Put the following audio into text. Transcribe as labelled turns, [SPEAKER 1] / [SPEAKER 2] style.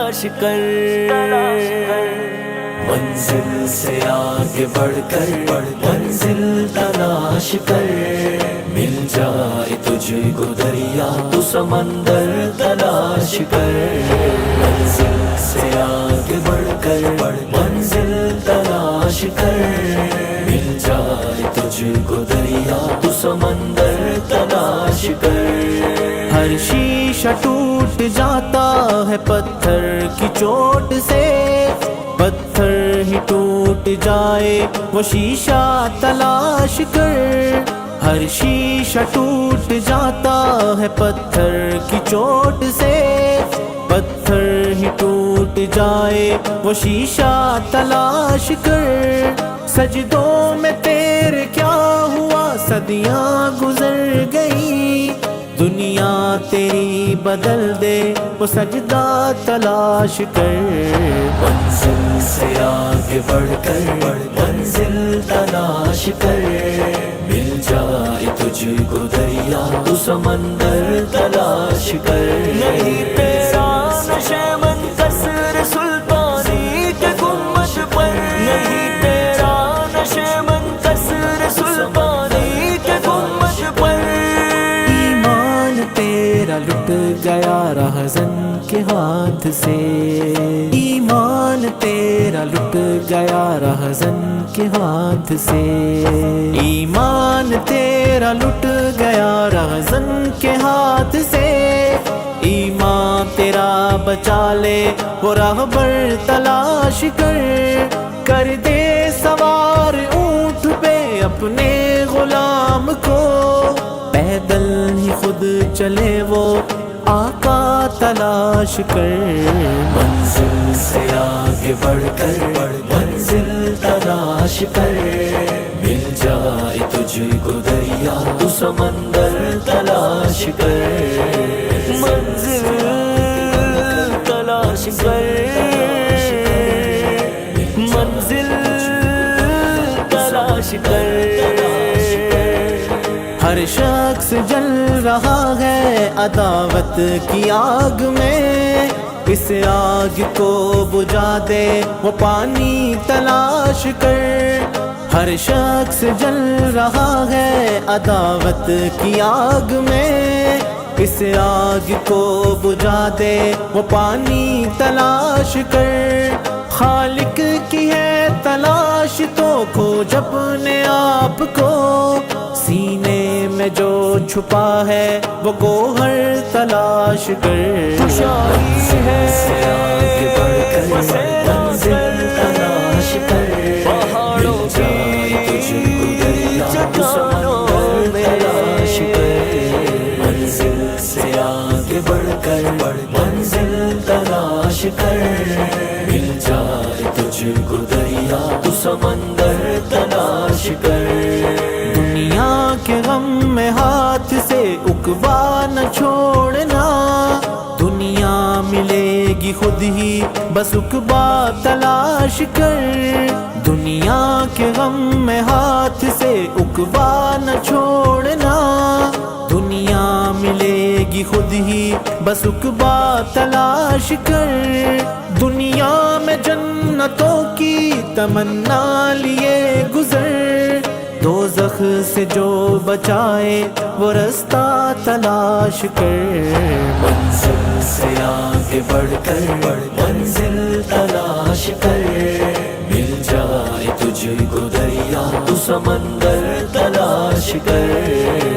[SPEAKER 1] تلاش کر، منزل سے آگے بڑھ کر منزل تلاش کر، مل جائے تجھ کو دریا تو سمندر تلاش کر، منزل سے آگے بڑھ کر منزل تلاش کر، مل جائے تجھ کو دریا تو سمندر تلاش کر۔ ہر شیشہ ٹوٹ جاتا ہے پتھر کی چوٹ سے، پتھر ہی ٹوٹ جائے وہ شیشہ تلاش کر، ہر شیشہ ٹوٹ جاتا ہے پتھر کی چوٹ سے، پتھر ہی ٹوٹ جائے وہ شیشہ تلاش کر، سجدوں میں تیرے کیا ہوا صدیاں گزر گئی، دنیا تیری بدل دے وہ سجدہ تلاش کر، منزل سے آگے بڑھ کر منزل تلاش کر، مل جائے تجھ کو دریا تو سمندر تلاش کر، نہیں تیرا نشے من قصر سلطانی کے گنبد پر، نہیں تیرا نشے من قصر سلطانی کے گنبد پر، ایمان تیرا لٹ گیا رہزن کے ہاتھ سے، ایمان تیرا لٹ گیا رہزن کے ہاتھ سے، ایمان تیرا لٹ گیا رہزن کے ہاتھ سے، ایمان تیرا بچا لے وہ راہبر تلاش کر دے سوار اونٹ پہ اپنے غلام کو، پیدل ہی خود چلے وہ آقا تلاش کر، منزل سے آگے بڑھ کر منزل تلاش کر، مل جائے تجھ کو دریا تو سمندر تلاش کر، منزل تلاش کر، منزل تلاش کر، ہر شخص جل رہا ہے عداوت کی آگ میں، اس آگ کو بجھا دے وہ پانی تلاش کر، ہر شخص جل رہا ہے عداوت کی آگ میں، اس آگ کو بجھا دے وہ پانی تلاش کر، خالق کی ہے تلاش تو کھوج اپنے آپ کو، سینے میں جو چھپا ہے وہ گوہر تلاش کر، خوشائی ہے منزل تلاش کر، پہاڑوں کی چٹانوں میں تلاش کر، منزل سے آگے بڑھ کر منزل تلاش کر، مل جائے تجھ کو دریا تو سمندر تلاش کر، دنیا کے غم میں ہاتھ سے عقبہ نہ چھوڑنا، دنیا ملے گی خود ہی بس عقبہ تلاش کر، دنیا کے غم میں ہاتھ سے عقبہ نہ چھوڑنا، دنیا ملے گی خود ہی بس عقبہ تلاش کر، دنیا میں جنتوں کی تمنا لیے گزر، دوزخ سے جو بچائے وہ رستہ تلاش کر، منزل سے آگے بڑھ کر منزل تلاش کر، مل جائے تجھ کو دریا تو سمندر تلاش کر،